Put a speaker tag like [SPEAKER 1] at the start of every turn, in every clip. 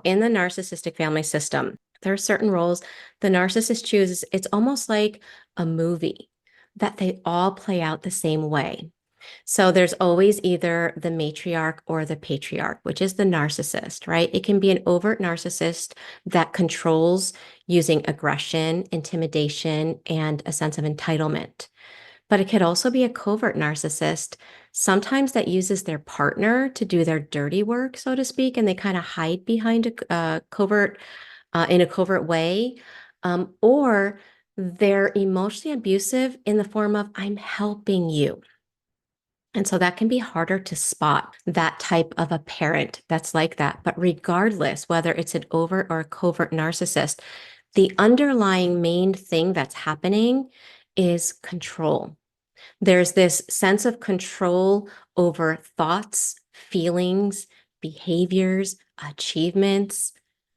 [SPEAKER 1] In the narcissistic family system, there are certain roles the narcissist chooses. It's almost like a movie that they all play out the same way. So there's always either the matriarch or the patriarch, which is the narcissist, right? It can be an overt narcissist that controls using aggression, intimidation, and a sense of entitlement. But it could also be a covert narcissist, sometimes that uses their partner to do their dirty work, so to speak, and they kind of hide behind a covert, in a covert way. Or they're emotionally abusive in the form of, I'm helping you. And so that can be harder to spot that type of a parent that's like that. But regardless, whether it's an overt or a covert narcissist, the underlying main thing that's happening is control. There's this sense of control over thoughts, feelings, behaviors, achievements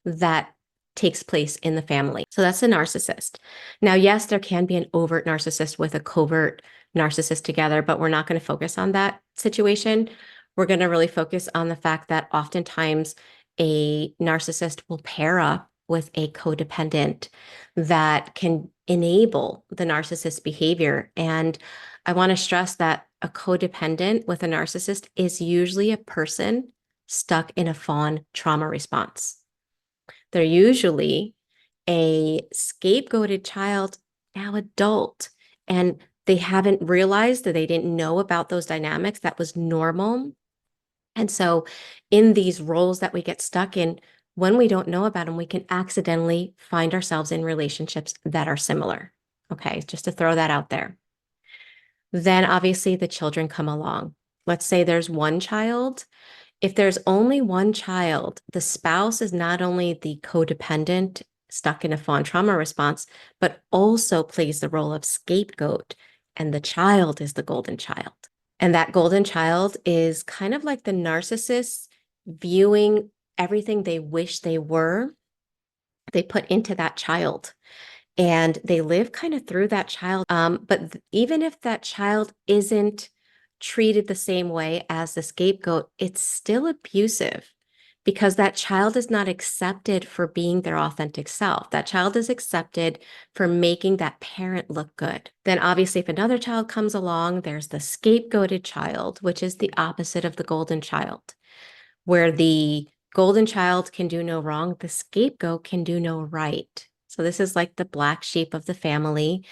[SPEAKER 1] that takes place in the family. So that's a narcissist. Now, yes, there can be an overt narcissist with a covert narcissist together, but we're not going to focus on that situation. We're going to really focus on the fact that oftentimes a narcissist will pair up with a codependent that can enable the narcissist behavior. And I want to stress that a codependent with a narcissist is usually a person stuck in a fawn trauma response. They're usually a scapegoated child, now adult, and they haven't realized that they didn't know about those dynamics. That was normal. And so, in these roles that we get stuck in, when we don't know about them, we can accidentally find ourselves in relationships that are similar. Okay, just to throw that out there. Then, obviously, the children come along. Let's say there's one child. If there's only one child, the spouse is not only the codependent stuck in a fawn trauma response, but also plays the role of scapegoat, and the child is the golden child. And that golden child is kind of like the narcissist viewing everything they wish they were, they put into that child. And they live kind of through that child. But even if that child isn't treated the same way as the scapegoat, it's still abusive because that child is not accepted for being their authentic self. That child is accepted for making that parent look good. Then obviously, if another child comes along, there's the scapegoated child, which is the opposite of the golden child, where the golden child can do no wrong, the scapegoat can do no right. So this is like the black sheep of the family.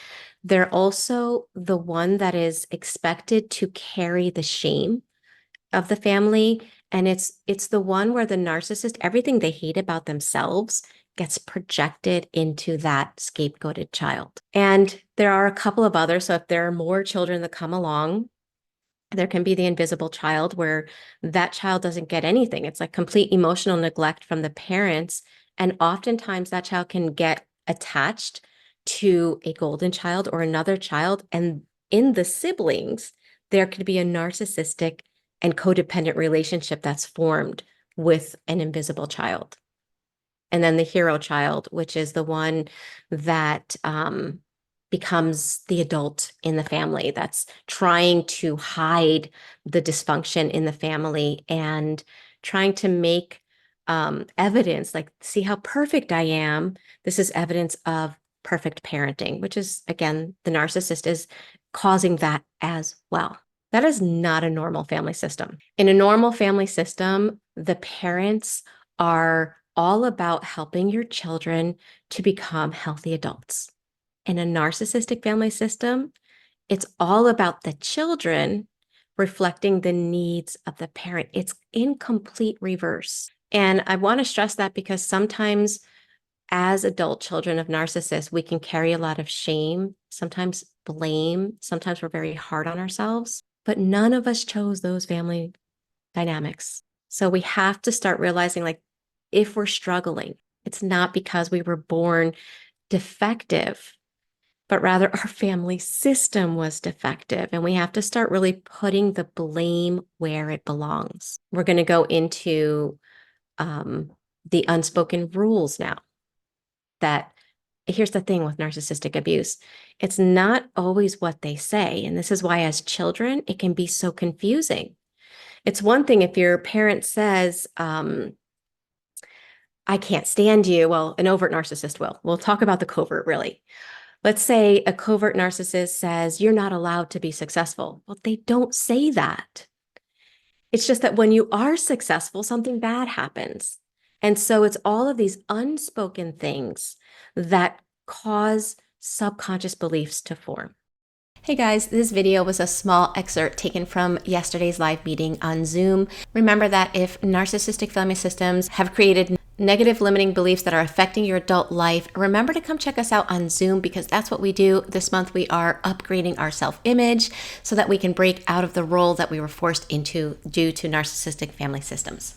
[SPEAKER 1] They're also the one that is expected to carry the shame of the family. And it's the one where the narcissist, everything they hate about themselves gets projected into that scapegoated child. And there are a couple of others. So if there are more children that come along, there can be the invisible child where that child doesn't get anything. It's like complete emotional neglect from the parents. And oftentimes that child can get attached to a golden child or another child. And in the siblings, there could be a narcissistic and codependent relationship that's formed with an invisible child. And then the hero child, which is the one that becomes the adult in the family that's trying to hide the dysfunction in the family and trying to make evidence, like, see how perfect I am. This is evidence of perfect parenting, which is, again, the narcissist is causing that as well. That is not a normal family system. In a normal family system, the parents are all about helping your children to become healthy adults. In a narcissistic family system, it's all about the children reflecting the needs of the parent. It's in complete reverse. And I want to stress that because sometimes as adult children of narcissists, we can carry a lot of shame, sometimes blame, sometimes we're very hard on ourselves, but none of us chose those family dynamics. So we have to start realizing, like, if we're struggling, it's not because we were born defective, but rather our family system was defective. And we have to start really putting the blame where it belongs. We're going to go into the unspoken rules now. That here's the thing with narcissistic abuse. It's not always what they say. And this is why as children, it can be so confusing. It's one thing if your parent says, I can't stand you. Well, an overt narcissist will. We'll talk about the covert really. Let's say a covert narcissist says, you're not allowed to be successful. Well, they don't say that. It's just that when you are successful, something bad happens. And so it's all of these unspoken things that cause subconscious beliefs to form. Hey guys, this video was a small excerpt taken from yesterday's live meeting on Zoom. Remember that if narcissistic family systems have created negative limiting beliefs that are affecting your adult life, remember to come check us out on Zoom, because that's what we do. This month we are upgrading our self-image so that we can break out of the role that we were forced into due to narcissistic family systems.